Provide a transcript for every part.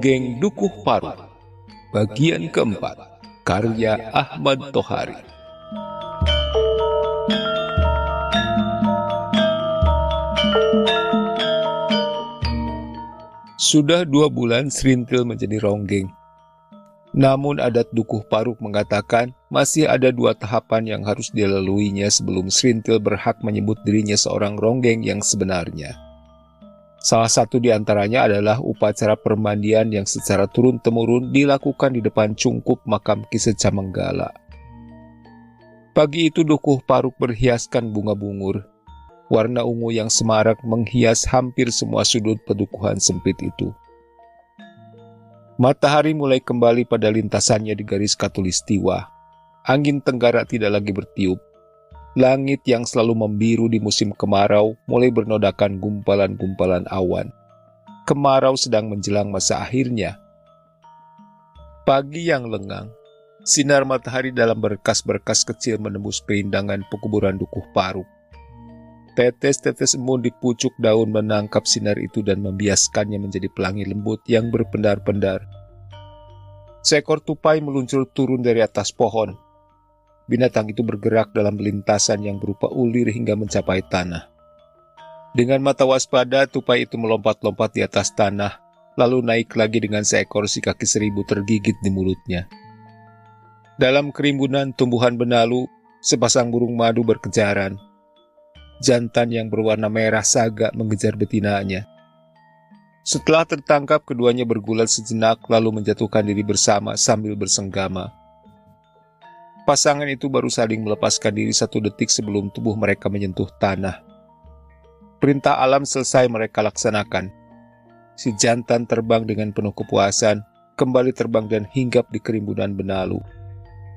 Ronggeng Dukuh Paruk, bagian keempat, karya Ahmad Tohari. Sudah 2 bulan Srintil menjadi ronggeng. Namun adat Dukuh Paruk mengatakan masih ada 2 tahapan yang harus dilaluinya sebelum Srintil berhak menyebut dirinya seorang ronggeng yang sebenarnya. Salah satu di antaranya adalah upacara permandian yang secara turun-temurun dilakukan di depan cungkup makam Ki Secamanggala. Pagi itu Dukuh Paruk berhiaskan bunga bungur. Warna ungu yang semarak menghias hampir semua sudut pedukuhan sempit itu. Matahari mulai kembali pada lintasannya di garis khatulistiwa. Angin tenggara tidak lagi bertiup. Langit yang selalu membiru di musim kemarau mulai bernodakan gumpalan-gumpalan awan. Kemarau sedang menjelang masa akhirnya. Pagi yang lengang, sinar matahari dalam berkas-berkas kecil menembus perindangan pekuburan Dukuh Paruk. Tetes-tetes embun di pucuk daun menangkap sinar itu dan membiaskannya menjadi pelangi lembut yang berpendar-pendar. Seekor tupai meluncur turun dari atas pohon. Binatang itu bergerak dalam lintasan yang berupa ulir hingga mencapai tanah. Dengan mata waspada, tupai itu melompat-lompat di atas tanah, lalu naik lagi dengan seekor si kaki seribu tergigit di mulutnya. Dalam kerimbunan tumbuhan benalu, sepasang burung madu berkejaran. Jantan yang berwarna merah sagak mengejar betinanya. Setelah tertangkap, keduanya bergulat sejenak lalu menjatuhkan diri bersama sambil bersenggama. Pasangan itu baru saling melepaskan diri 1 detik sebelum tubuh mereka menyentuh tanah. Perintah alam selesai mereka laksanakan. Si jantan terbang dengan penuh kepuasan, kembali terbang dan hinggap di kerimbunan benalu.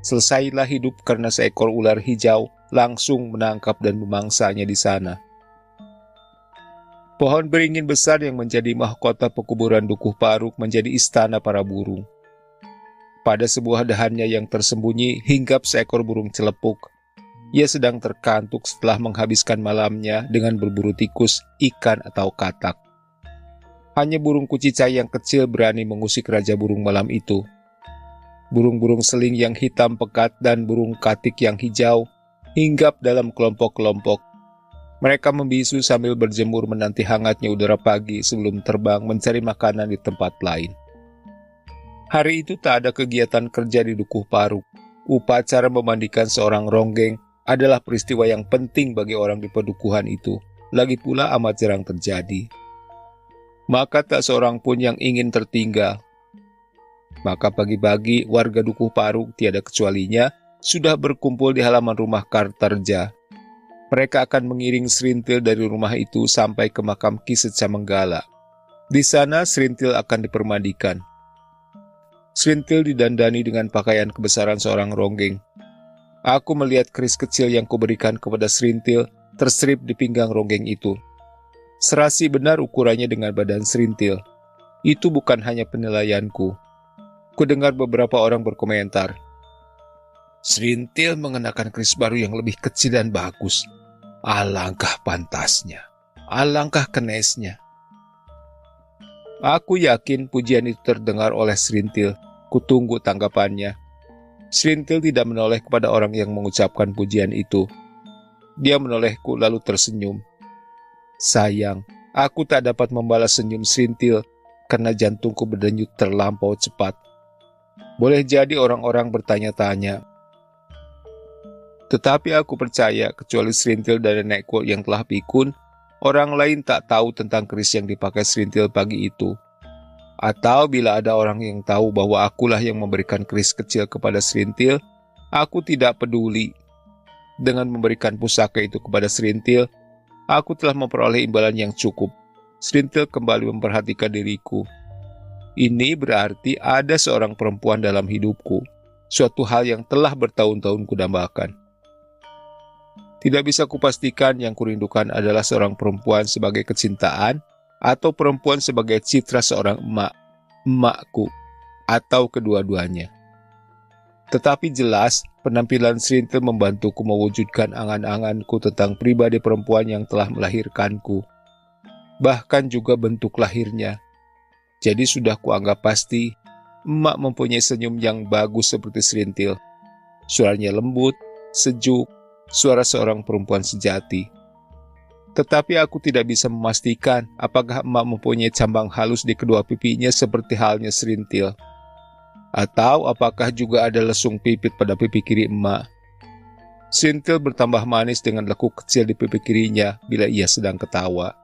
Selesailah hidup karena seekor ular hijau langsung menangkap dan memangsanya di sana. Pohon beringin besar yang menjadi mahkota pekuburan Dukuh Paruk menjadi istana para burung. Pada sebuah dahannya yang tersembunyi hinggap seekor burung celepuk. Ia sedang terkantuk setelah menghabiskan malamnya dengan berburu tikus, ikan atau katak. Hanya burung kucicai yang kecil berani mengusik raja burung malam itu. Burung-burung seling yang hitam pekat dan burung katik yang hijau hinggap dalam kelompok-kelompok. Mereka membisu sambil berjemur menanti hangatnya udara pagi sebelum terbang mencari makanan di tempat lain. Hari itu tak ada kegiatan kerja di Dukuh Paruk. Upacara memandikan seorang ronggeng adalah peristiwa yang penting bagi orang di pedukuhan itu, lagi pula amat jarang terjadi. Maka tak seorang pun yang ingin tertinggal. Maka pagi-pagi warga Dukuh Paruk tiada kecualinya sudah berkumpul di halaman rumah Kartarja. Mereka akan mengiring Srintil dari rumah itu sampai ke makam Ki Secamanggala. Di sana Srintil akan dipermandikan. Srintil didandani dengan pakaian kebesaran seorang ronggeng. Aku melihat keris kecil yang kuberikan kepada Srintil terselip di pinggang ronggeng itu. Serasi benar ukurannya dengan badan Srintil. Itu bukan hanya penilaianku. Kudengar beberapa orang berkomentar. Srintil mengenakan keris baru yang lebih kecil dan bagus. Alangkah pantasnya. Alangkah kenesnya. Aku yakin pujian itu terdengar oleh Srintil. Kutunggu tanggapannya. Srintil tidak menoleh kepada orang yang mengucapkan pujian itu. Dia menolehku lalu tersenyum. Sayang, aku tak dapat membalas senyum Srintil karena jantungku berdenyut terlampau cepat. Boleh jadi orang-orang bertanya-tanya. Tetapi aku percaya kecuali Srintil dan nenekku yang telah pikun, orang lain tak tahu tentang keris yang dipakai Srintil pagi itu. Atau bila ada orang yang tahu bahwa akulah yang memberikan keris kecil kepada Srintil, aku tidak peduli. Dengan memberikan pusaka itu kepada Srintil, aku telah memperoleh imbalan yang cukup. Srintil kembali memperhatikan diriku. Ini berarti ada seorang perempuan dalam hidupku, suatu hal yang telah bertahun-tahun kudambakan. Tidak bisa kupastikan yang kurindukan adalah seorang perempuan sebagai kecintaan, atau perempuan sebagai citra seorang emakku, atau kedua-duanya. Tetapi jelas, penampilan Srintil membantuku mewujudkan angan-anganku tentang pribadi perempuan yang telah melahirkanku. Bahkan juga bentuk lahirnya. Jadi sudah kuanggap pasti emak mempunyai senyum yang bagus seperti Serintil. Suaranya lembut, sejuk, suara seorang perempuan sejati. Tetapi aku tidak bisa memastikan apakah emak mempunyai cambang halus di kedua pipinya seperti halnya Serintil. Atau apakah juga ada lesung pipit pada pipi kiri emak. Serintil bertambah manis dengan lekuk kecil di pipi kirinya bila ia sedang ketawa.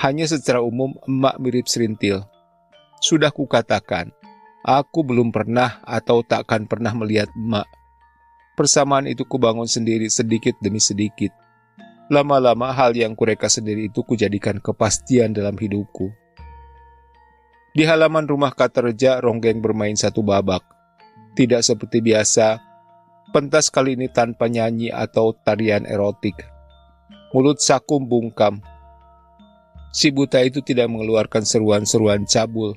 Hanya secara umum emak mirip Serintil. Sudah kukatakan, aku belum pernah atau takkan pernah melihat emak. Persamaan itu kubangun sendiri sedikit demi sedikit. Lama-lama hal yang kureka sendiri itu kujadikan kepastian dalam hidupku. Di halaman rumah Katerja, Ronggeng bermain satu babak. Tidak seperti biasa, pentas kali ini tanpa nyanyi atau tarian erotik. Mulut Sakum bungkam. Si buta itu tidak mengeluarkan seruan-seruan cabul.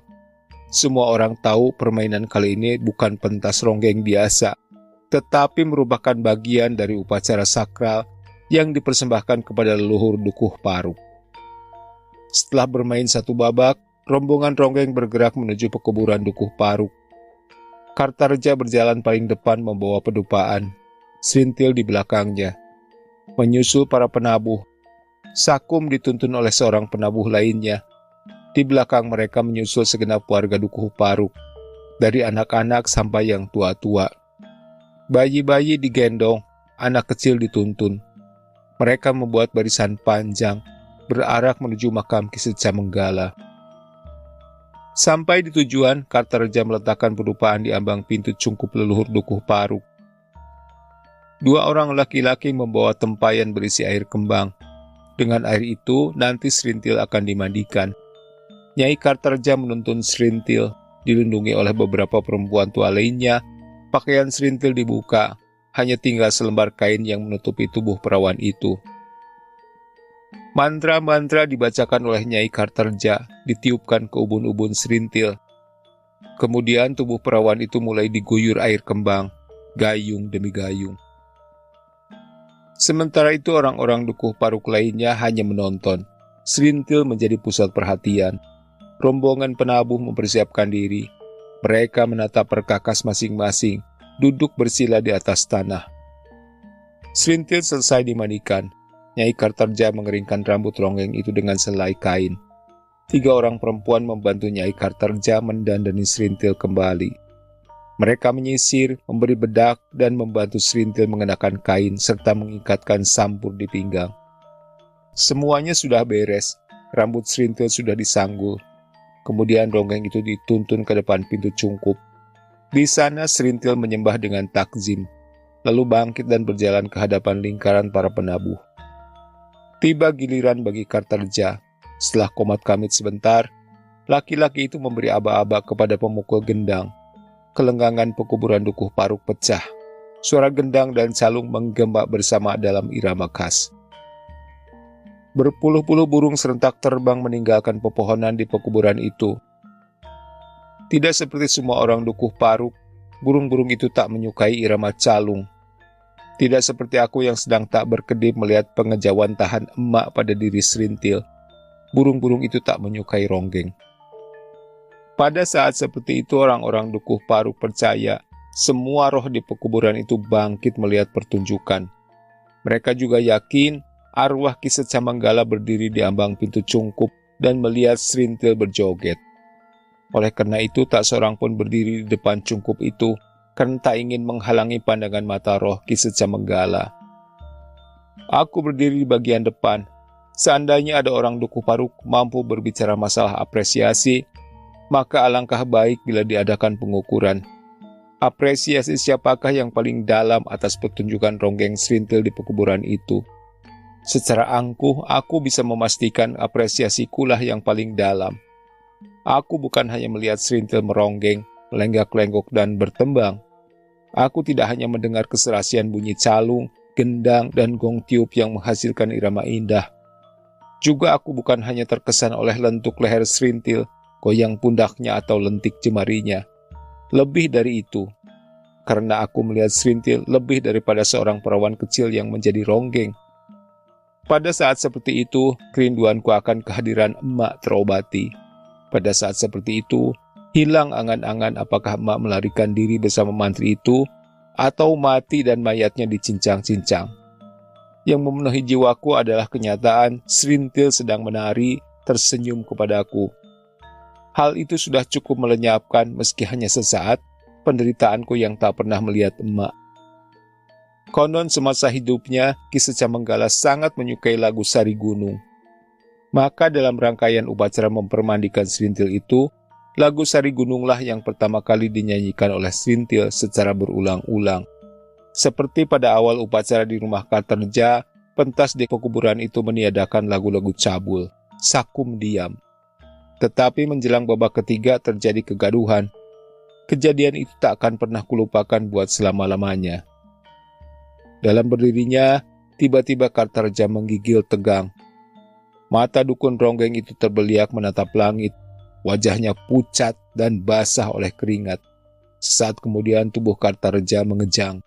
Semua orang tahu permainan kali ini bukan pentas ronggeng biasa, tetapi merupakan bagian dari upacara sakral yang dipersembahkan kepada leluhur Dukuh Paruk. Setelah bermain satu babak, rombongan ronggeng bergerak menuju pekuburan Dukuh Paruk. Kartarja berjalan paling depan membawa pedupaan, Serintil di belakangnya. Menyusul para penabuh, Sakum dituntun oleh seorang penabuh lainnya. Di belakang mereka menyusul segenap warga Dukuh Paruk, dari anak-anak sampai yang tua-tua. Bayi-bayi digendong, anak kecil dituntun. Mereka membuat barisan panjang, berarak menuju makam Ki Secamenggala. Sampai di tujuan, Kartarja meletakkan pedupaan di ambang pintu cungkup leluhur Dukuh Paruk. Dua orang laki-laki membawa tempayan berisi air kembang. Dengan air itu, nanti Serintil akan dimandikan. Nyai Kartarja menuntun Serintil, dilindungi oleh beberapa perempuan tua lainnya. Pakaian Serintil dibuka, hanya tinggal selembar kain yang menutupi tubuh perawan itu. Mantra-mantra dibacakan oleh Nyai Kartarja, ditiupkan ke ubun-ubun Serintil. Kemudian tubuh perawan itu mulai diguyur air kembang, gayung demi gayung. Sementara itu orang-orang Dukuh Paruk lainnya hanya menonton. Serintil menjadi pusat perhatian. Rombongan penabuh mempersiapkan diri. Mereka menatap perkakas masing-masing, duduk bersila di atas tanah. Serintil selesai dimandikan. Nyai Kartarja mengeringkan rambut ronggeng itu dengan selai kain. 3 orang perempuan membantu Nyai Kartarja mendandani Serintil kembali. Mereka menyisir, memberi bedak, dan membantu Serintil mengenakan kain serta mengikatkan sampur di pinggang. Semuanya sudah beres, rambut Serintil sudah disanggul. Kemudian ronggeng itu dituntun ke depan pintu cungkup. Di sana Serintil menyembah dengan takzim, lalu bangkit dan berjalan ke hadapan lingkaran para penabuh. Tiba giliran bagi Kartarja. Setelah komat kamit sebentar, laki-laki itu memberi aba-aba kepada pemukul gendang. Kelenggangan pekuburan Dukuh Paruk pecah. Suara gendang dan calung menggembak bersama dalam irama khas. Berpuluh-puluh burung serentak terbang meninggalkan pepohonan di pekuburan itu. Tidak seperti semua orang Dukuh Paruk, burung-burung itu tak menyukai irama calung. Tidak seperti aku yang sedang tak berkedip melihat pengejauhan tahan emak pada diri Serintil. Burung-burung itu tak menyukai ronggeng. Pada saat seperti itu orang-orang Dukuh Paruk percaya semua roh di pekuburan itu bangkit melihat pertunjukan. Mereka juga yakin arwah Ki Secamenggala berdiri di ambang pintu cungkup dan melihat Serintil berjoget. Oleh karena itu tak seorang pun berdiri di depan cungkup itu karena tak ingin menghalangi pandangan mata roh Ki Secamenggala. Aku berdiri di bagian depan. Seandainya ada orang Dukuh Paruk mampu berbicara masalah apresiasi, maka alangkah baik bila diadakan pengukuran. Apresiasi siapakah yang paling dalam atas pertunjukan ronggeng Serintil di pekuburan itu? Secara angkuh, aku bisa memastikan apresiasikulah yang paling dalam. Aku bukan hanya melihat Serintil meronggeng, lenggak-lenggok dan bertembang. Aku tidak hanya mendengar keserasian bunyi calung, gendang, dan gong tiup yang menghasilkan irama indah. Juga aku bukan hanya terkesan oleh lentuk leher Serintil, goyang pundaknya atau lentik jemarinya. Lebih dari itu, karena aku melihat Serintil lebih daripada seorang perawan kecil yang menjadi ronggeng. Pada saat seperti itu, kerinduanku akan kehadiran emak terobati. Pada saat seperti itu, hilang angan-angan apakah emak melarikan diri bersama mantri itu atau mati dan mayatnya dicincang-cincang. Yang memenuhi jiwaku adalah kenyataan Srintil sedang menari, tersenyum kepadaku. Hal itu sudah cukup melenyapkan meski hanya sesaat penderitaanku yang tak pernah melihat emak. Konon semasa hidupnya, Ki Secamenggala sangat menyukai lagu Sari Gunung. Maka dalam rangkaian upacara mempermandikan Srintil itu, lagu Sari Gununglah yang pertama kali dinyanyikan oleh Srintil secara berulang-ulang. Seperti pada awal upacara di rumah Kartareja, pentas di pekuburan itu meniadakan lagu-lagu cabul, sakum diam. Tetapi menjelang babak ketiga terjadi kegaduhan. Kejadian itu tak akan pernah kulupakan buat selama-lamanya. Dalam berdirinya, tiba-tiba Kartareja menggigil tegang. Mata dukun ronggeng itu terbeliak menatap langit, wajahnya pucat dan basah oleh keringat. Sesaat kemudian tubuh Kartareja mengejang.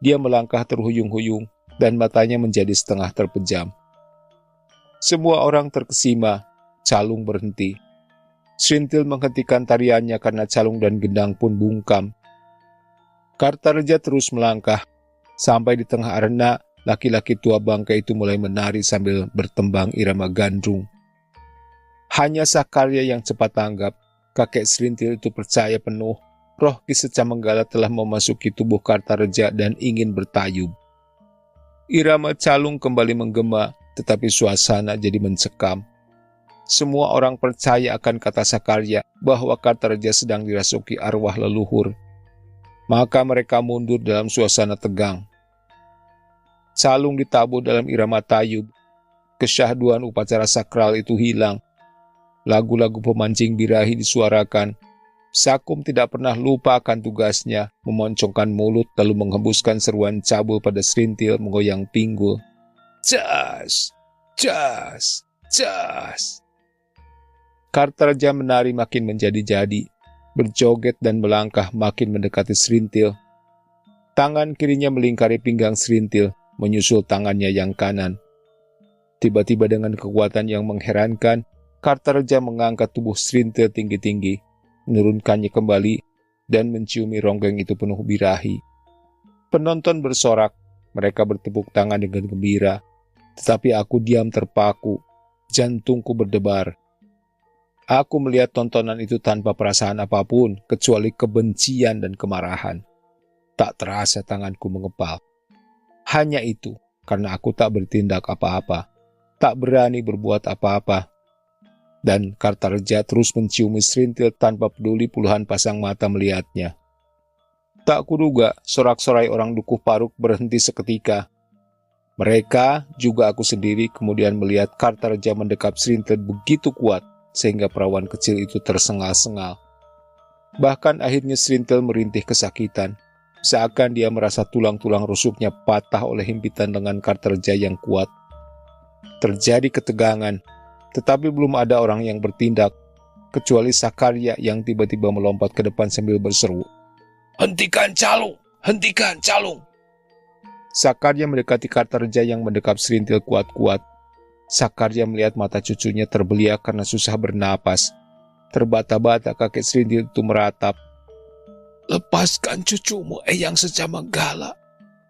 Dia melangkah terhuyung-huyung dan matanya menjadi setengah terpejam. Semua orang terkesima, calung berhenti. Srintil menghentikan tariannya karena calung dan gendang pun bungkam. Kartareja terus melangkah. Sampai di tengah arena, laki-laki tua bangka itu mulai menari sambil bertembang irama gandrung. Hanya Sakarya yang cepat tanggap. Kakek Srintil itu percaya penuh roh Ki Secamenggala telah memasuki tubuh Kartareja dan ingin bertayub. Irama calung kembali menggema, tetapi suasana jadi mencekam. Semua orang percaya akan kata Sakarya bahwa Kartareja sedang dirasuki arwah leluhur. Maka mereka mundur dalam suasana tegang. Calung ditabuh dalam irama tayub. Kesyahduan upacara sakral itu hilang. Lagu-lagu pemancing birahi disuarakan. Sakum tidak pernah lupa akan tugasnya, memoncongkan mulut lalu menghembuskan seruan cabul pada Srintil menggoyang pinggul. Jas, jas, jas. Kartareja menari makin menjadi-jadi, berjoget dan melangkah makin mendekati Srintil. Tangan kirinya melingkari pinggang Srintil, menyusul tangannya yang kanan. Tiba-tiba dengan kekuatan yang mengherankan, Kartareja mengangkat tubuh Srintil tinggi-tinggi, menurunkannya kembali, dan menciumi ronggeng itu penuh birahi. Penonton bersorak, mereka bertepuk tangan dengan gembira, tetapi aku diam terpaku, jantungku berdebar. Aku melihat tontonan itu tanpa perasaan apapun, kecuali kebencian dan kemarahan. Tak terasa tanganku mengepal. Hanya itu, karena aku tak bertindak apa-apa, tak berani berbuat apa-apa. Dan Kartareja terus menciumi Srintil tanpa peduli puluhan pasang mata melihatnya. Tak kuduga, sorak-sorai orang Dukuh Paruk berhenti seketika. Mereka, juga aku sendiri, kemudian melihat Kartareja mendekap Srintil begitu kuat, sehingga perawan kecil itu tersengal-sengal. Bahkan akhirnya Srintil merintih kesakitan, seakan dia merasa tulang-tulang rusuknya patah oleh himpitan lengan Kartareja yang kuat. Terjadi ketegangan, tetapi belum ada orang yang bertindak, kecuali Sakarya yang tiba-tiba melompat ke depan sambil berseru, "Hentikan calung! Hentikan calung!" Sakarya mendekati Kartareja yang mendekap Srintil kuat-kuat. Sakarya melihat mata cucunya terbeliak karena susah bernapas. Terbata-bata kakek Srintil itu meratap, "Lepaskan cucumu, Eyang Secamenggala.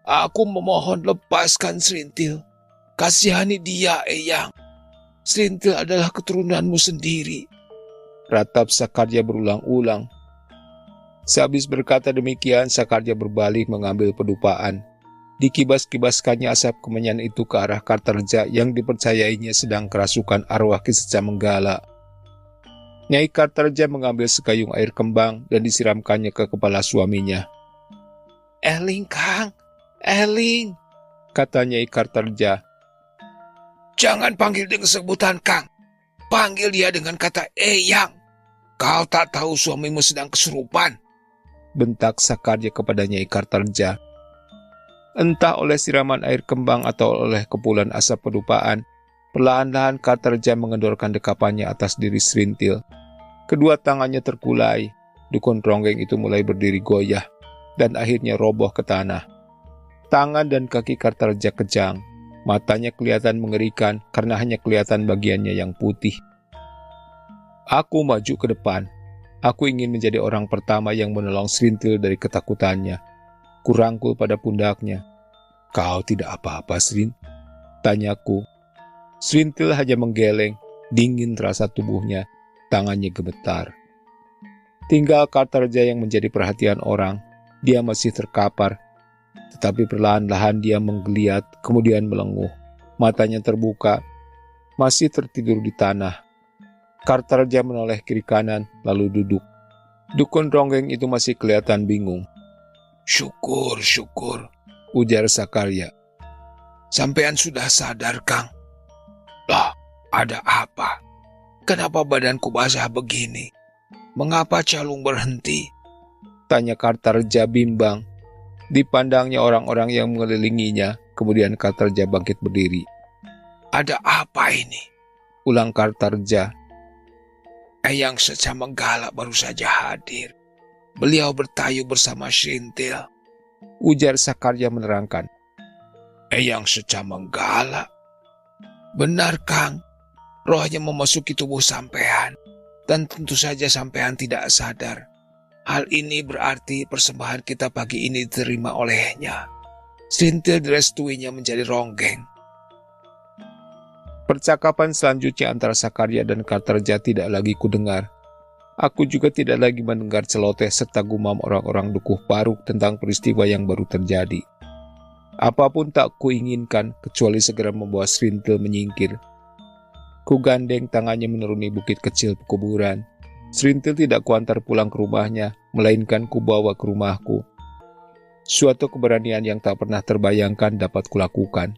Aku memohon lepaskan Srintil. Kasihani dia, Eyang. Srintil adalah keturunanmu sendiri." Ratap Sakarya berulang-ulang. Sehabis berkata demikian, Sakarya berbalik mengambil pedupaan. Dikibas-kibaskannya asap kemenyan itu ke arah Kartareja yang dipercayainya sedang kerasukan arwah Ki Secamenggala. Nyai Kartareja mengambil sekayung air kembang dan disiramkannya ke kepala suaminya. "Eling, Kang, Eling," kata Nyai Kartareja. "Jangan panggil dengan sebutan Kang. Panggil dia dengan kata Eyang. Kau tak tahu suamimu sedang kesurupan," bentak Sakarya kepada Nyai Kartareja. Entah oleh siraman air kembang atau oleh kepulan asap pedupaan, perlahan-lahan Kartareja mengendorkan dekapannya atas diri Srintil. Kedua tangannya terkulai, dukun ronggeng itu mulai berdiri goyah, dan akhirnya roboh ke tanah. Tangan dan kaki Kartareja kejang. Matanya kelihatan mengerikan karena hanya kelihatan bagiannya yang putih. Aku maju ke depan. Aku ingin menjadi orang pertama yang menolong Srintil dari ketakutannya. Kurangkul pada pundaknya. Kau tidak apa-apa, Srin? Tanyaku. Srintil hanya menggeleng, dingin terasa tubuhnya, tangannya gemetar. Tinggal Kartarja yang menjadi perhatian orang. Dia masih terkapar, tetapi perlahan-lahan dia menggeliat, kemudian melenguh. Matanya terbuka, masih tertidur di tanah. Kartarja menoleh kiri kanan, lalu duduk. Dukun ronggeng itu masih kelihatan bingung. Syukur, ujar Sakarya. Sampean sudah sadar, Kang? Lah, ada apa? Kenapa badanku basah begini? Mengapa Calung berhenti? Tanya Kartarja bimbang. Dipandangnya orang-orang yang mengelilinginya, kemudian Kartarja bangkit berdiri. Ada apa ini? Ulang Kartarja. Eyang Secamenggala baru saja hadir. Beliau bertayu bersama Srintil. Ujar Sakarya menerangkan. Eyang Secamenggala? Benar, Kang. Rohnya memasuki tubuh sampean. Dan tentu saja sampean tidak sadar. Hal ini berarti persembahan kita pagi ini diterima olehnya. Srintil direstuinya menjadi ronggeng. Percakapan selanjutnya antara Sakarya dan Kartarja tidak lagi kudengar. Aku juga tidak lagi mendengar celoteh serta gumam orang-orang Dukuh Paruk tentang peristiwa yang baru terjadi. Apapun tak kuinginkan kecuali segera membawa Srintil menyingkir. Ku gandeng tangannya menuruni bukit kecil pekuburan. Srintil tidak kuantar pulang ke rumahnya, melainkan kubawa ke rumahku. Suatu keberanian yang tak pernah terbayangkan dapat kulakukan.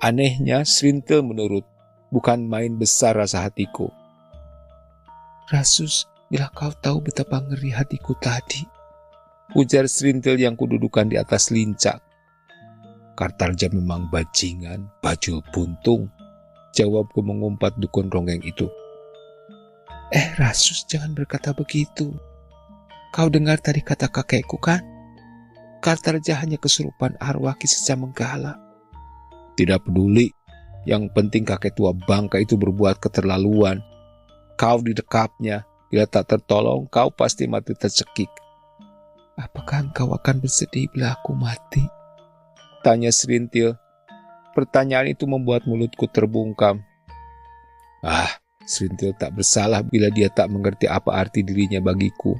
Anehnya, Srintil menurut, bukan main besar rasa hatiku. Rasus, bila kau tahu betapa ngeri hatiku tadi, ujar Srintil yang kududukan di atas lincak. Kartarja memang bajingan, bajul buntung, jawabku mengumpat dukun ronggeng itu. Rasus, jangan berkata begitu. Kau dengar tadi kata kakekku kan? Kartarja hanya kesurupan arwah Ki Secamenggala. Tidak peduli, yang penting kakek tua bangka itu berbuat keterlaluan. Kau didekapnya, bila tak tertolong kau pasti mati tercekik. Apakah engkau akan bersedih bila aku mati? Tanya Srintil. Pertanyaan itu membuat mulutku terbungkam. Srintil tak bersalah bila dia tak mengerti apa arti dirinya bagiku.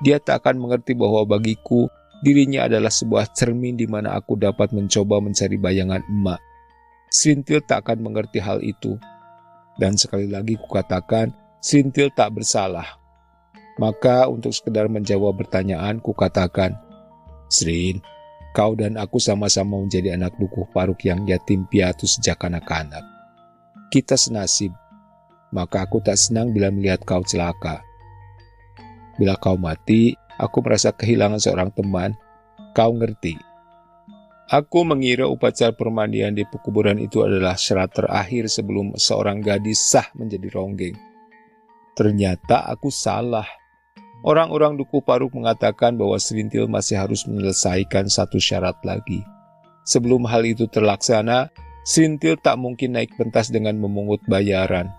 Dia tak akan mengerti bahwa bagiku dirinya adalah sebuah cermin di mana aku dapat mencoba mencari bayangan emak. Srintil tak akan mengerti hal itu. Dan sekali lagi kukatakan, Srintil tak bersalah. Maka untuk sekedar menjawab pertanyaan, kukatakan, Srin, kau dan aku sama-sama menjadi anak Dukuh Paruk yang yatim piatu sejak anak-anak. Kita senasib, maka aku tak senang bila melihat kau celaka. Bila kau mati, aku merasa kehilangan seorang teman, kau ngerti. Aku mengira upacara permandian di pekuburan itu adalah syarat terakhir sebelum seorang gadis sah menjadi ronggeng. Ternyata aku salah. Orang-orang Dukuh Paruk mengatakan bahwa Srintil masih harus menyelesaikan satu syarat lagi. Sebelum hal itu terlaksana, Srintil tak mungkin naik pentas dengan memungut bayaran.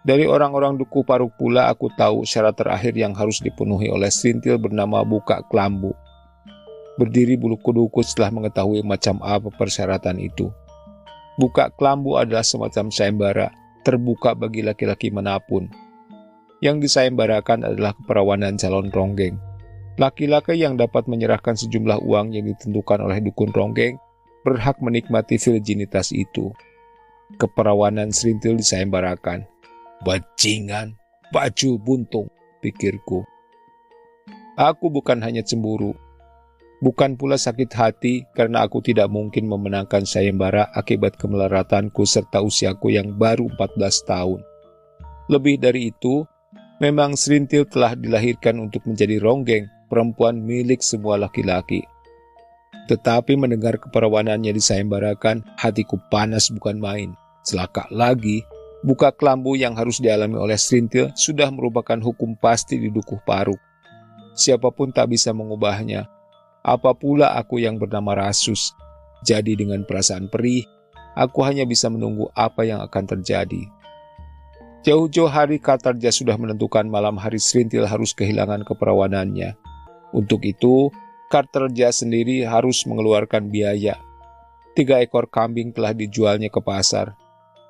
Dari orang-orang Dukuh Paruk pula aku tahu syarat terakhir yang harus dipenuhi oleh Srintil bernama buka kelambu. Berdiri bulu kuduku setelah mengetahui macam apa persyaratan itu. Buka kelambu adalah semacam sayembara, terbuka bagi laki-laki manapun. Yang disayembarakan adalah keperawanan calon ronggeng. Laki-laki yang dapat menyerahkan sejumlah uang yang ditentukan oleh dukun ronggeng berhak menikmati virginitas itu. Keperawanan Srintil disayembarakan. Bajingan, bajul buntung, pikirku. Aku bukan hanya cemburu, bukan pula sakit hati karena aku tidak mungkin memenangkan sayembara akibat kemelaratanku serta usiaku yang baru 14 tahun. Lebih dari itu, memang Srintil telah dilahirkan untuk menjadi ronggeng, perempuan milik semua laki-laki. Tetapi mendengar keperawanannya disayembarakan, hatiku panas bukan main. Celaka lagi, buka kelambu yang harus dialami oleh Srintil sudah merupakan hukum pasti di Dukuh Paruk. Siapapun tak bisa mengubahnya. Apa pula aku yang bernama Rasus. Jadi dengan perasaan perih, aku hanya bisa menunggu apa yang akan terjadi. Jauh-jauh hari Kartarja sudah menentukan malam hari Serintil harus kehilangan keperawanannya. Untuk itu, Kartarja sendiri harus mengeluarkan biaya. 3 ekor kambing telah dijualnya ke pasar.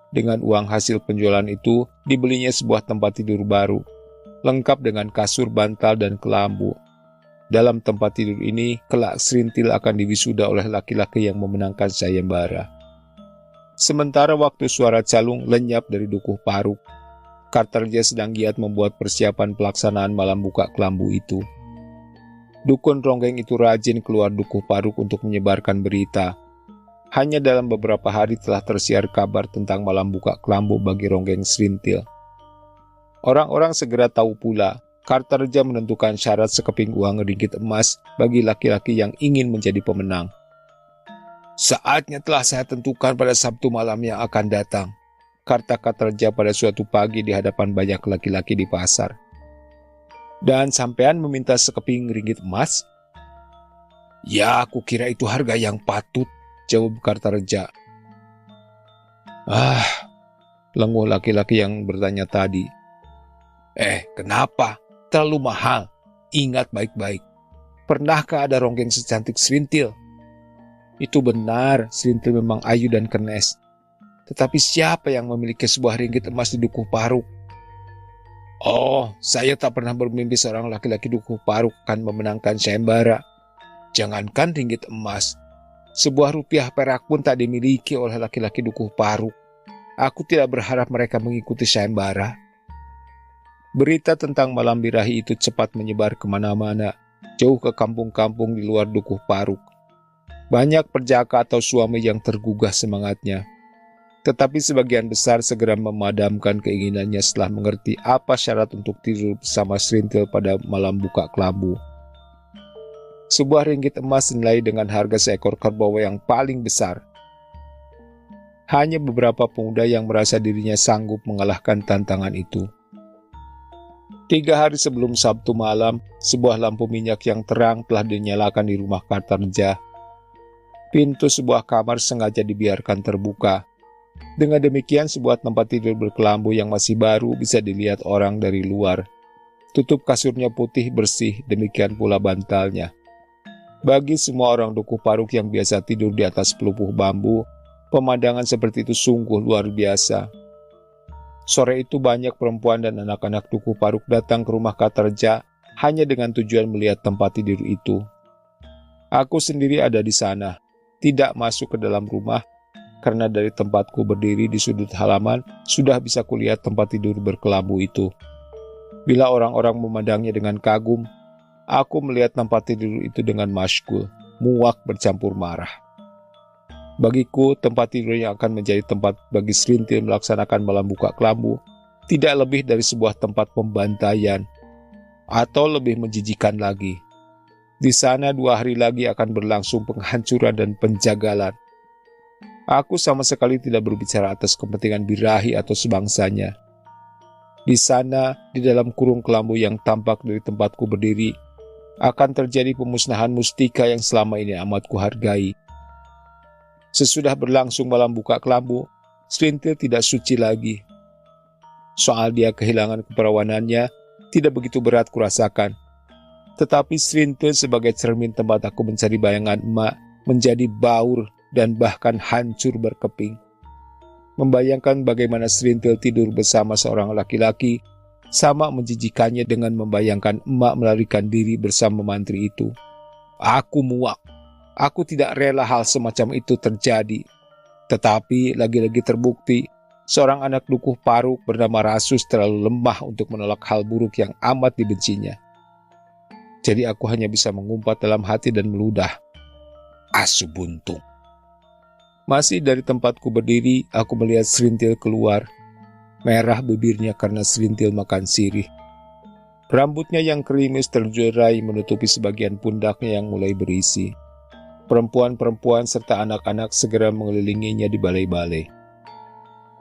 Dengan uang hasil penjualan itu, dibelinya sebuah tempat tidur baru, lengkap dengan kasur, bantal, dan kelambu. Dalam tempat tidur ini, kelak Serintil akan diwisuda oleh laki-laki yang memenangkan sayembara. Sementara waktu suara calung lenyap dari Dukuh Paruk, Kartarja sedang giat membuat persiapan pelaksanaan malam buka kelambu itu. Dukun Ronggeng itu rajin keluar Dukuh Paruk untuk menyebarkan berita. Hanya dalam beberapa hari telah tersiar kabar tentang malam buka kelambu bagi Ronggeng Serintil. Orang-orang segera tahu pula, Kartarja menentukan syarat sekeping uang ringgit emas bagi laki-laki yang ingin menjadi pemenang. Saatnya telah saya tentukan pada Sabtu malam yang akan datang, kata Kartarja pada suatu pagi di hadapan banyak laki-laki di pasar. Dan sampean meminta sekeping ringgit emas? Ya, aku kira itu harga yang patut, jawab Kartarja. Lenguh laki-laki yang bertanya tadi. Kenapa? Terlalu mahal. Ingat baik-baik. Pernahkah ada ronggeng secantik Serintil? Itu benar, Serintil memang ayu dan kenes. Tetapi siapa yang memiliki sebuah ringgit emas di Dukuh Paruk? Oh, saya tak pernah bermimpi seorang laki-laki Dukuh Paruk akan memenangkan sayembara. Jangankan ringgit emas, sebuah rupiah perak pun tak dimiliki oleh laki-laki Dukuh Paruk. Aku tidak berharap mereka mengikuti sayembara. Berita tentang malam birahi itu cepat menyebar kemana-mana, jauh ke kampung-kampung di luar Dukuh Paruk. Banyak perjaka atau suami yang tergugah semangatnya. Tetapi sebagian besar segera memadamkan keinginannya setelah mengerti apa syarat untuk tidur bersama Serintil pada malam buka kelambu. Sebuah ringgit emas senilai dengan harga seekor kerbau yang paling besar. Hanya beberapa pemuda yang merasa dirinya sanggup mengalahkan tantangan itu. 3 hari sebelum Sabtu malam, sebuah lampu minyak yang terang telah dinyalakan di rumah Kartarja. Pintu sebuah kamar sengaja dibiarkan terbuka. Dengan demikian, sebuah tempat tidur berkelambu yang masih baru bisa dilihat orang dari luar. Tutup kasurnya putih bersih, demikian pula bantalnya. Bagi semua orang Dukuh Paruk yang biasa tidur di atas pelupuh bambu, pemandangan seperti itu sungguh luar biasa. Sore itu banyak perempuan dan anak-anak Dukuh Paruk datang ke rumah Kartarja hanya dengan tujuan melihat tempat tidur itu. Aku sendiri ada di sana, tidak masuk ke dalam rumah, karena dari tempatku berdiri di sudut halaman sudah bisa kulihat tempat tidur berkelambu itu. Bila orang-orang memandangnya dengan kagum, aku melihat tempat tidur itu dengan masyghul, muak bercampur marah. Bagiku, tempat tidur yang akan menjadi tempat bagi Serintil melaksanakan malam buka kelambu tidak lebih dari sebuah tempat pembantaian, atau lebih menjijikan lagi. Di sana 2 hari lagi akan berlangsung penghancuran dan penjagalan. Aku sama sekali tidak berbicara atas kepentingan birahi atau sebangsanya. Di sana, di dalam kurung kelambu yang tampak dari tempatku berdiri, akan terjadi pemusnahan mustika yang selama ini amat kuhargai. Sesudah berlangsung malam buka kelambu, Serintil tidak suci lagi. Soal dia kehilangan keperawanannya, tidak begitu berat kurasakan. Tetapi Serintil sebagai cermin tempat aku mencari bayangan emak, menjadi baur dan bahkan hancur berkeping. Membayangkan bagaimana Serintil tidur bersama seorang laki-laki, sama menjijikannya dengan membayangkan emak melarikan diri bersama mantri itu. Aku muak. Aku tidak rela hal semacam itu terjadi. Tetapi lagi-lagi terbukti, seorang anak Dukuh Paruk bernama Rasus terlalu lemah untuk menolak hal buruk yang amat dibencinya. Jadi aku hanya bisa mengumpat dalam hati dan meludah. Asu buntung. Masih dari tempatku berdiri, aku melihat Serintil keluar. Merah bibirnya karena Serintil makan sirih. Rambutnya yang krimis terjurai menutupi sebagian pundaknya yang mulai berisi. Perempuan-perempuan serta anak-anak segera mengelilinginya di balai-balai.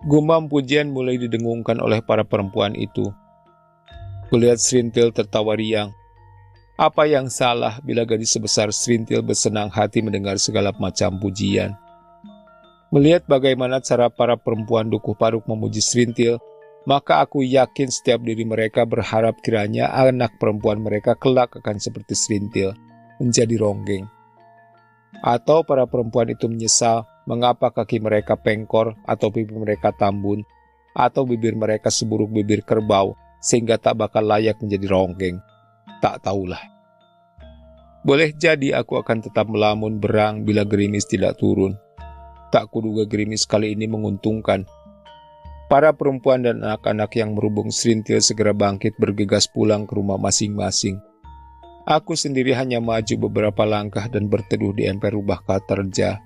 Gumam pujian mulai didengungkan oleh para perempuan itu. Kulihat Serintil tertawa riang. Apa yang salah bila gadis sebesar Serintil bersenang hati mendengar segala macam pujian? Melihat bagaimana cara para perempuan Dukuh Paruk memuji Serintil, maka aku yakin setiap diri mereka berharap kiranya anak perempuan mereka kelak akan seperti Serintil, menjadi ronggeng. Atau para perempuan itu menyesal mengapa kaki mereka pengkor atau pipi mereka tambun, atau bibir mereka seburuk bibir kerbau, sehingga tak bakal layak menjadi ronggeng. Tak tahulah. Boleh jadi aku akan tetap melamun berang bila gerimis tidak turun. Tak kuduga gerimis kali ini menguntungkan. Para perempuan dan anak-anak yang merubung Serintil segera bangkit bergegas pulang ke rumah masing-masing. Aku sendiri hanya maju beberapa langkah dan berteduh di emper rubah Katerja.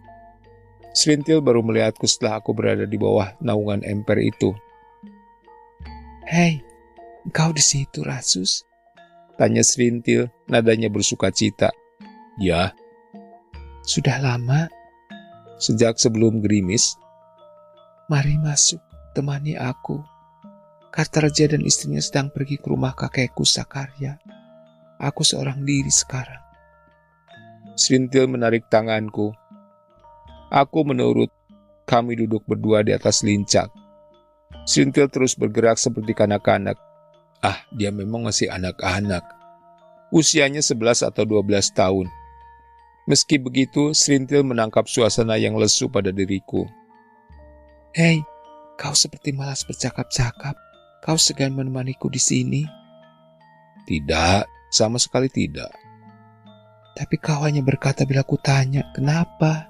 Serintil baru melihatku setelah aku berada di bawah naungan emper itu. "Hei, engkau di situ, Rasus?" tanya Serintil, nadanya bersuka cita. "Ya." "Sudah lama?" "Sejak sebelum gerimis." "Mari masuk, temani aku. Katerja dan istrinya sedang pergi ke rumah kakekku Sakarya. Aku seorang diri sekarang." Serintil menarik tanganku. Aku menurut. Kami duduk berdua di atas lincak. Serintil terus bergerak seperti kanak-kanak. Dia memang masih anak-anak. Usianya 11 atau 12 tahun. Meski begitu, Serintil menangkap suasana yang lesu pada diriku. "Hei, kau seperti malas bercakap-cakap. Kau segan menemaniku di sini?" "Tidak, sama sekali tidak." "Tapi kau hanya berkata bila ku tanya, kenapa?"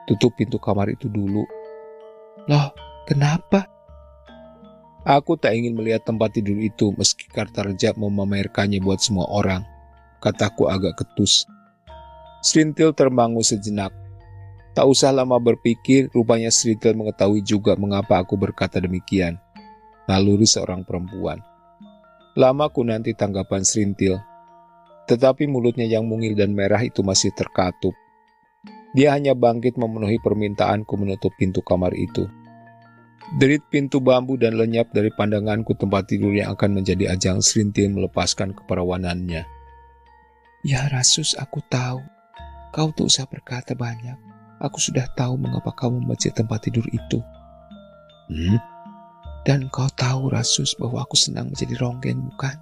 "Tutup pintu kamar itu dulu." "Loh, kenapa?" "Aku tak ingin melihat tempat tidur itu meski Katerja memamerkannya buat semua orang," kataku agak ketus. Serintil termangu sejenak. Tak usah lama berpikir, rupanya Serintil mengetahui juga mengapa aku berkata demikian. Naluri seorang perempuan. Lama ku nanti tanggapan Serintil. Tetapi mulutnya yang mungil dan merah itu masih terkatup. Dia hanya bangkit memenuhi permintaanku menutup pintu kamar itu. Derit pintu bambu dan lenyap dari pandanganku tempat tidur yang akan menjadi ajang Serintil melepaskan keperawanannya. "Ya Rasus, aku tahu. Kau tak usah berkata banyak. Aku sudah tahu mengapa kau membenci tempat tidur itu." "Dan kau tahu Rasus bahwa aku senang menjadi ronggeng, bukan?"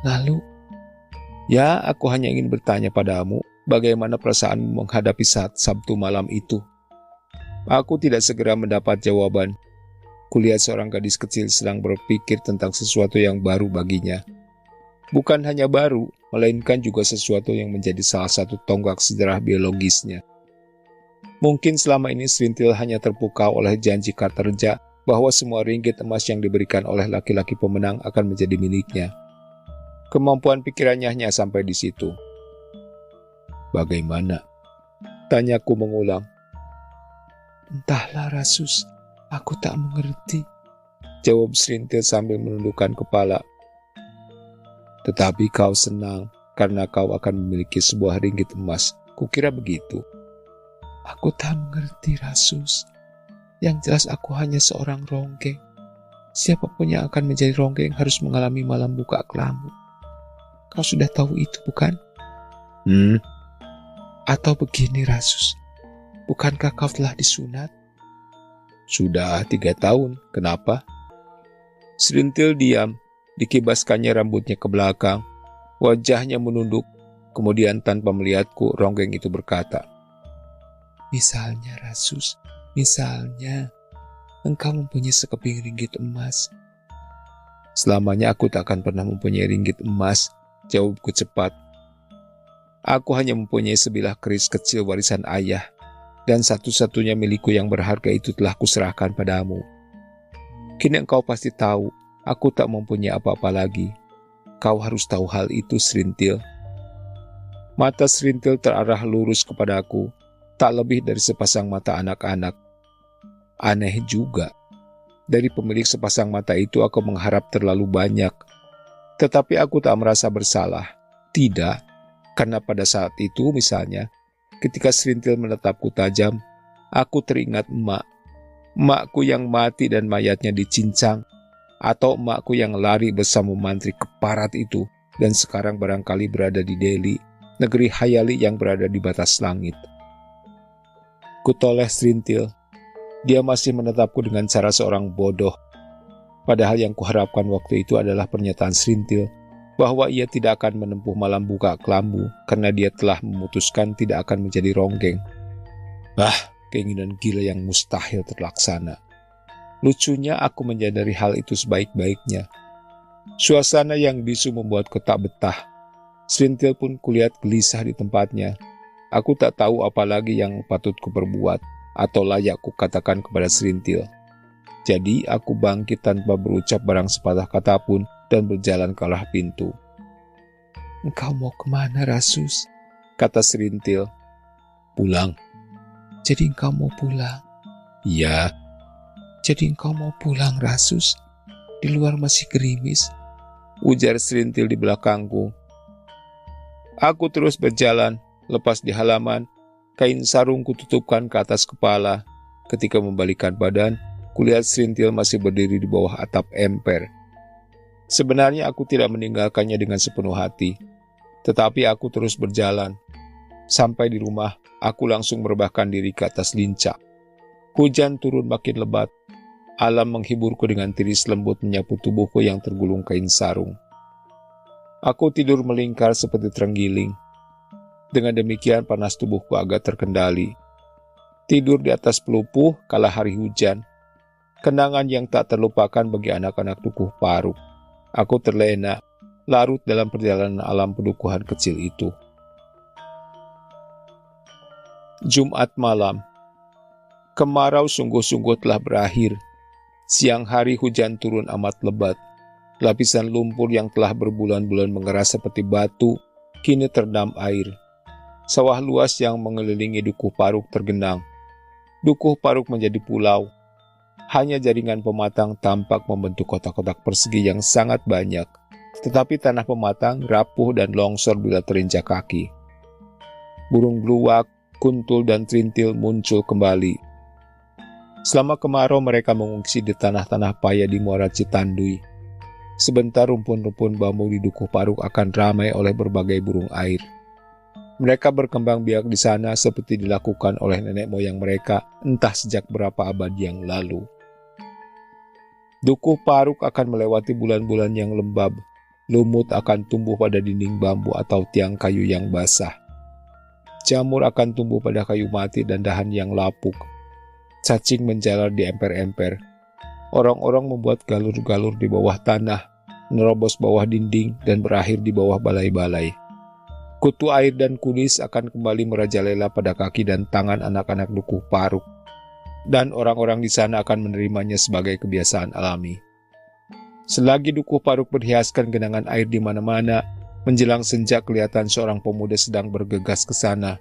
"Lalu?" "Ya, aku hanya ingin bertanya padamu, bagaimana perasaanmu menghadapi saat Sabtu malam itu?" Aku tidak segera mendapat jawaban. Kulihat seorang gadis kecil sedang berpikir tentang sesuatu yang baru baginya. Bukan hanya baru, melainkan juga sesuatu yang menjadi salah satu tonggak sejarah biologisnya. Mungkin selama ini Serintil hanya terpukau oleh janji Katerja bahwa semua ringgit emas yang diberikan oleh laki-laki pemenang akan menjadi miliknya. Kemampuan pikirannya hanya sampai di situ. "Bagaimana?" tanyaku mengulang. "Entahlah Rasus, aku tak mengerti," jawab Serintil sambil menundukkan kepala. "Tetapi kau senang karena kau akan memiliki sebuah ringgit emas. Kukira begitu." "Aku tak mengerti Rasus. Yang jelas aku hanya seorang ronggeng. Siapapun yang akan menjadi ronggeng harus mengalami malam buka kelambu. Kau sudah tahu itu, bukan?" "Atau begini Rasus, bukankah kau telah disunat?" "Sudah 3 tahun, kenapa?" Serintil diam, dikibaskannya rambutnya ke belakang, wajahnya menunduk, kemudian tanpa melihatku, ronggeng itu berkata, "Misalnya Rasus, misalnya engkau mempunyai sekeping ringgit emas." "Selamanya aku tak akan pernah mempunyai ringgit emas," jawabku cepat. "Aku hanya mempunyai sebilah keris kecil warisan ayah, dan satu-satunya milikku yang berharga itu telah kuserahkan padamu. Kini engkau pasti tahu, aku tak mempunyai apa-apa lagi. Kau harus tahu hal itu, Serintil." Mata Serintil terarah lurus kepadaku, tak lebih dari sepasang mata anak-anak. Aneh juga, dari pemilik sepasang mata itu aku mengharap terlalu banyak. Tetapi aku tak merasa bersalah. Tidak, karena pada saat itu misalnya, ketika Serintil menatapku tajam, aku teringat emakku yang mati dan mayatnya dicincang, atau emakku yang lari bersama mantri keparat itu dan sekarang barangkali berada di Delhi, negeri khayali yang berada di batas langit. Kutoleh Serintil. Dia masih menetapku dengan cara seorang bodoh. Padahal yang kuharapkan waktu itu adalah pernyataan Serintil bahwa ia tidak akan menempuh malam buka kelambu karena dia telah memutuskan tidak akan menjadi ronggeng. Keinginan gila yang mustahil terlaksana. Lucunya aku menyadari hal itu sebaik-baiknya. Suasana yang bisu membuatku tak betah. Serintil pun kulihat gelisah di tempatnya. Aku tak tahu apa lagi yang patut kuperbuat atau layak kukatakan kepada Serintil. Jadi aku bangkit tanpa berucap barang sepatah kata pun dan berjalan ke arah pintu. "Engkau mau kemana, Rasus?" kata Serintil. "Pulang." "Jadi engkau mau pulang?" "Iya." "Jadi engkau mau pulang, Rasus? Di luar masih gerimis," ujar Serintil di belakangku. Aku terus berjalan, lepas di halaman, kain sarung kututupkan ke atas kepala. Ketika membalikkan badan, kulihat Serintil masih berdiri di bawah atap emper. Sebenarnya aku tidak meninggalkannya dengan sepenuh hati, tetapi aku terus berjalan. Sampai di rumah, aku langsung merebahkan diri ke atas lincah. Hujan turun makin lebat. Alam menghiburku dengan tiris lembut menyapu tubuhku yang tergulung kain sarung. Aku tidur melingkar seperti terenggiling. Dengan demikian panas tubuhku agak terkendali. Tidur di atas pelupuh kala hari hujan. Kenangan yang tak terlupakan bagi anak-anak Dukuh Paruk. Aku terlena, larut dalam perjalanan alam pedukuhan kecil itu. Jumat malam. Kemarau sungguh-sungguh telah berakhir. Siang hari hujan turun amat lebat. Lapisan lumpur yang telah berbulan-bulan mengeras seperti batu, kini terendam air. Sawah luas yang mengelilingi Dukuh Paruk tergenang. Dukuh Paruk menjadi pulau. Hanya jaringan pematang tampak membentuk kotak-kotak persegi yang sangat banyak. Tetapi tanah pematang rapuh dan longsor bila terinjak kaki. Burung bluwak, kuntul dan trintil muncul kembali. Selama kemarau mereka mengungsi di tanah-tanah paya di Muara Citandui. Sebentar rumpun-rumpun bambu di Dukuh Paruk akan ramai oleh berbagai burung air. Mereka berkembang biak di sana seperti dilakukan oleh nenek moyang mereka entah sejak berapa abad yang lalu. Dukuh Paruk akan melewati bulan-bulan yang lembab. Lumut akan tumbuh pada dinding bambu atau tiang kayu yang basah. Jamur akan tumbuh pada kayu mati dan dahan yang lapuk. Cacing menjalar di emper-emper. Orang-orang membuat galur-galur di bawah tanah, menerobos bawah dinding, dan berakhir di bawah balai-balai. Kutu air dan kunis akan kembali merajalela pada kaki dan tangan anak-anak Dukuh Paruk, dan orang-orang di sana akan menerimanya sebagai kebiasaan alami. Selagi Dukuh Paruk berhiaskan genangan air di mana-mana, menjelang senja kelihatan seorang pemuda sedang bergegas ke sana.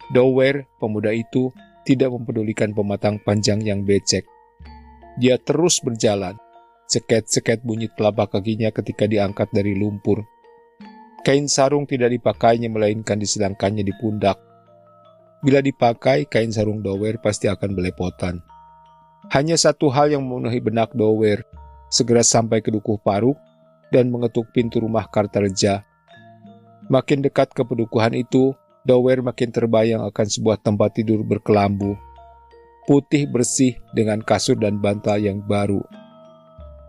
Dower, pemuda itu, tidak mempedulikan pematang panjang yang becek. Dia terus berjalan. Ceket-ceket bunyi telapak kakinya ketika diangkat dari lumpur. Kain sarung tidak dipakainya melainkan diselangkannya di pundak. Bila dipakai, kain sarung Dower pasti akan belepotan. Hanya satu hal yang memenuhi benak Dower, segera sampai ke Dukuh Paruk dan mengetuk pintu rumah Kartareja. Makin dekat ke pedukuhan itu, Dower makin terbayang akan sebuah tempat tidur berkelambu. Putih bersih dengan kasur dan bantal yang baru.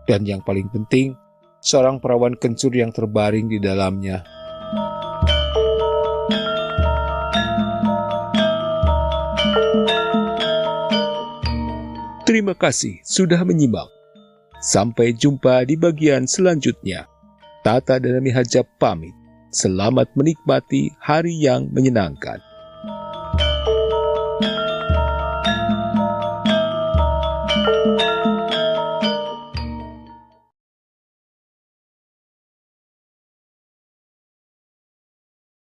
Dan yang paling penting, seorang perawan kencur yang terbaring di dalamnya. Terima kasih sudah menyimak. Sampai jumpa di bagian selanjutnya. Tata dan Mihajab pamit. Selamat menikmati hari yang menyenangkan.